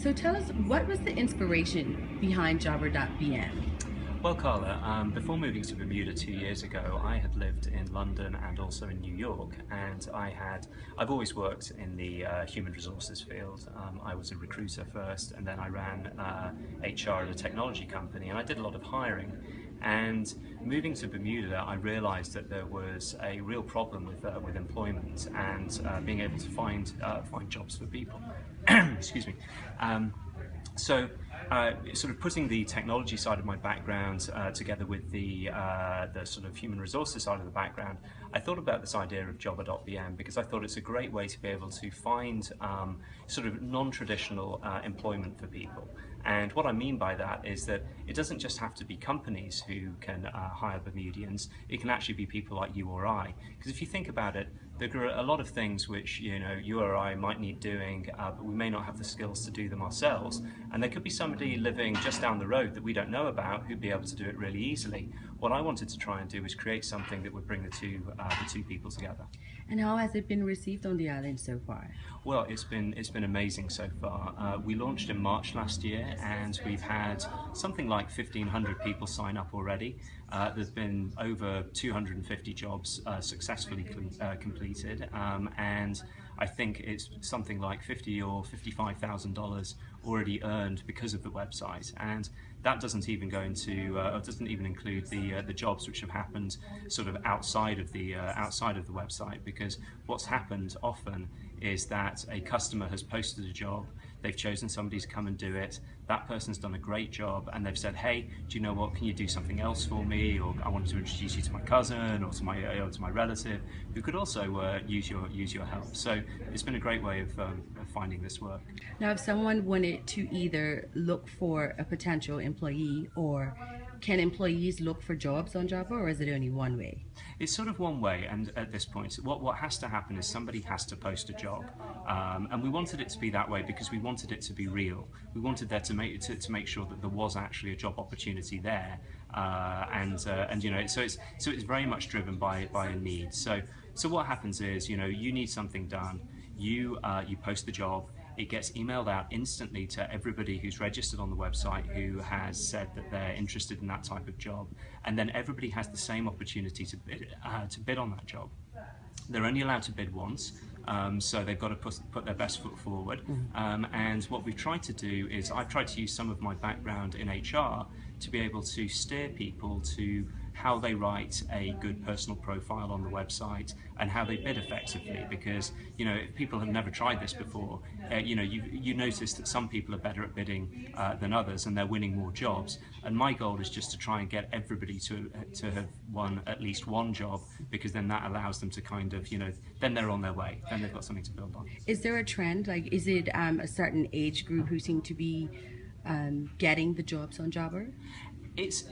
So tell us, what was the inspiration behind Jobber.bm? Well, Carla, before moving to Bermuda 2 years ago, I had lived in London and also in New York, and I've always worked in the human resources field. I was a recruiter first, and then I ran HR at a technology company, and I did a lot of hiring. And moving to Bermuda, I realised that there was a real problem with employment and being able to find jobs for people. Excuse me. So, sort of putting the technology side of my background together with the sort of human resources side of the background, I thought about this idea of Jobber.bm because I thought it's a great way to be able to find sort of non-traditional employment for people. And what I mean by that is that it doesn't just have to be companies who can hire Bermudians, it can actually be people like you or I. Because if you think about it, there are a lot of things which you or I might need doing, but we may not have the skills to do them ourselves. And there could be somebody living just down the road that we don't know about who'd be able to do it really easily. What I wanted to try and do was create something that would bring the two people together. And how has it been received on the island so far? Well, it's been amazing so far. We launched in March last year, and we've had something like 1,500 people sign up already. There's been over 250 jobs successfully completed, and I think it's something like $50,000 or $55,000 already earned because of the website, and that doesn't even go into, doesn't even include the jobs which have happened sort of outside of the website. Because what's happened often is that a customer has posted a job, they've chosen somebody to come and do it, that person's done a great job, and they've said, hey, do you know what, can you do something else for me, or I wanted to introduce you to my cousin or to my relative who could also use your help. So it's been a great way of finding this work. Now, if someone wanted to either look for a potential employee, or can employees look for jobs on Jobber, or is it only one way? It's sort of one way, and at this point, what has to happen is somebody has to post a job, and we wanted it to be that way because we wanted it to be real. We wanted there to make sure that there was actually a job opportunity there, and so it's very much driven by a need. So what happens is, you need something done, you post the job. It gets emailed out instantly to everybody who's registered on the website who has said that they're interested in that type of job, and then everybody has the same opportunity to bid on that job. They're only allowed to bid once, so they've got to put their best foot forward. And what we've tried to do is I've tried to use some of my background in HR to be able to steer people to how they write a good personal profile on the website and how they bid effectively. Because if people have never tried this before, you notice that some people are better at bidding than others, and they're winning more jobs. And my goal is just to try and get everybody to have won at least one job, because then that allows them to kind of then they're on their way, then they've got something to build on. Is there a trend? Like, is it a certain age group who seem to be getting the jobs on Jobber? It's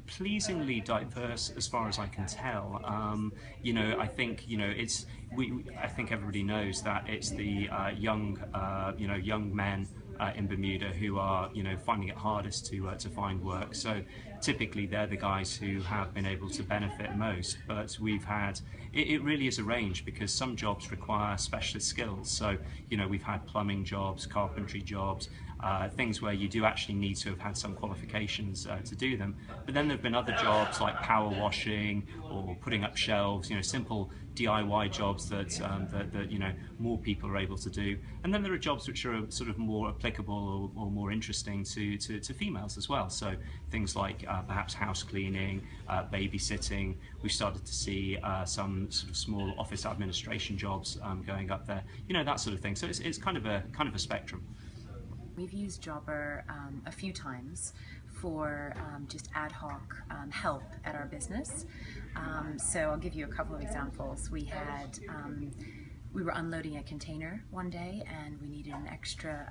pleasingly diverse as far as I can tell. I think I think everybody knows that it's the young men in Bermuda who are finding it hardest to find work. So typically they're the guys who have been able to benefit most. But we've had it really is a range, because some jobs require specialist skills. So we've had plumbing jobs, carpentry jobs, things where you do actually need to have had some qualifications to do them. But then there have been other jobs like power washing or putting up shelves, simple DIY jobs that more people are able to do. And then there are jobs which are sort of more applicable or more interesting to females as well. So things like perhaps house cleaning, babysitting. We've started to see some sort of small office administration jobs going up there. That sort of thing. So it's kind of a spectrum. We've used Jobber a few times for just ad hoc help at our business. So I'll give you a couple of examples. We were unloading a container one day, and we needed an extra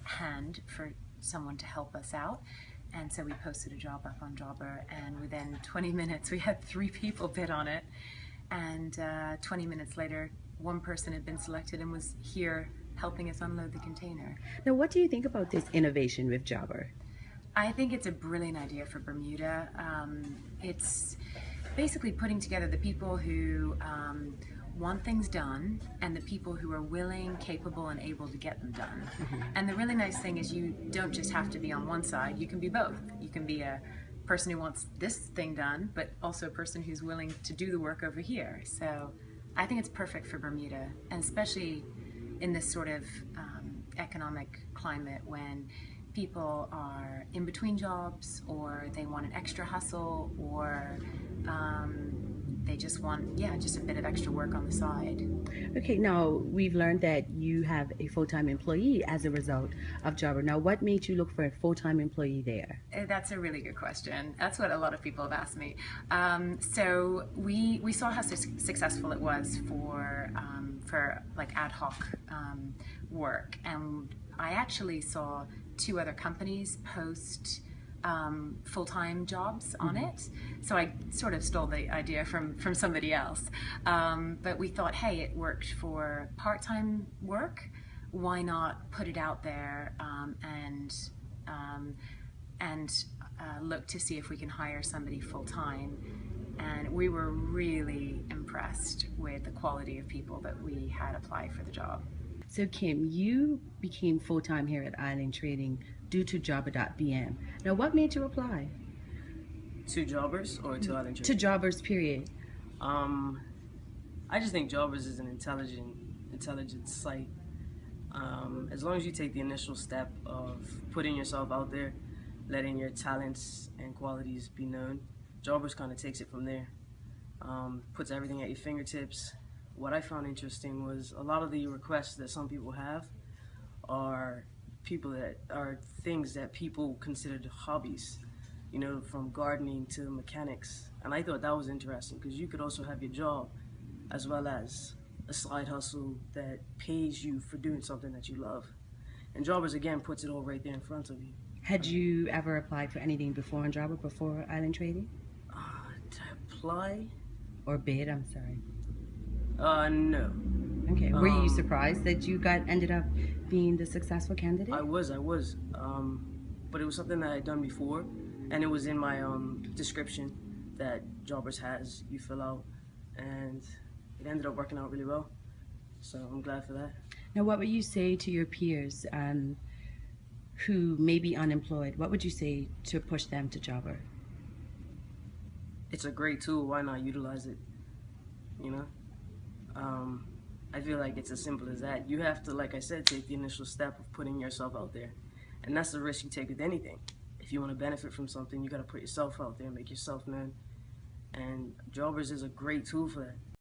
hand for someone to help us out. And so we posted a job up on Jobber, and within 20 minutes we had 3 people bid on it. And 20 minutes later, one person had been selected and was here helping us unload the container. Now, what do you think about this innovation with Jobber? I think it's a brilliant idea for Bermuda. It's basically putting together the people who want things done and the people who are willing, capable, and able to get them done. And the really nice thing is you don't just have to be on one side, you can be both. You can be a person who wants this thing done, but also a person who's willing to do the work over here. So I think it's perfect for Bermuda, and especially in this sort of economic climate when people are in between jobs, or they want an extra hustle, or they just want, just a bit of extra work on the side. Okay, now we've learned that you have a full-time employee as a result of Jobber. Now, what made you look for a full-time employee there? That's a really good question. That's what a lot of people have asked me. So we saw how successful it was for like ad hoc work, and I actually saw 2 other companies post full-time jobs on it. So I sort of stole the idea from somebody else. But we thought, hey, it worked for part-time work. Why not put it out there and look to see if we can hire somebody full-time. And we were really impressed with the quality of people that we had apply for the job. So Kim, you became full-time here at Island Trading due to Jobber.bm. Now, what made you apply? To Jobbers or to Island Trading? To Jobbers, period. I just think Jobbers is an intelligent site. As long as you take the initial step of putting yourself out there, letting your talents and qualities be known, Jobbers kind of takes it from there. Puts everything at your fingertips. What I found interesting was a lot of the requests that some people have are things that people considered hobbies, you know, from gardening to mechanics. And I thought that was interesting because you could also have your job as well as a side hustle that pays you for doing something that you love. And Jobbers, again, puts it all right there in front of you. Had you ever applied for anything before on Jobber, before Island Trading? To apply? Or bid, I'm sorry. No. Okay, were you surprised that you ended up being the successful candidate? I was. But it was something that I'd done before, and it was in my description that Jobbers has, you fill out, and it ended up working out really well. So I'm glad for that. Now, what would you say to your peers who may be unemployed? What would you say to push them to Jobber? It's a great tool. Why not utilize it? You know? I feel like it's as simple as that. You have to, like I said, take the initial step of putting yourself out there. And that's the risk you take with anything. If you want to benefit from something, you got to put yourself out there and make yourself known. And Jobbers is a great tool for that.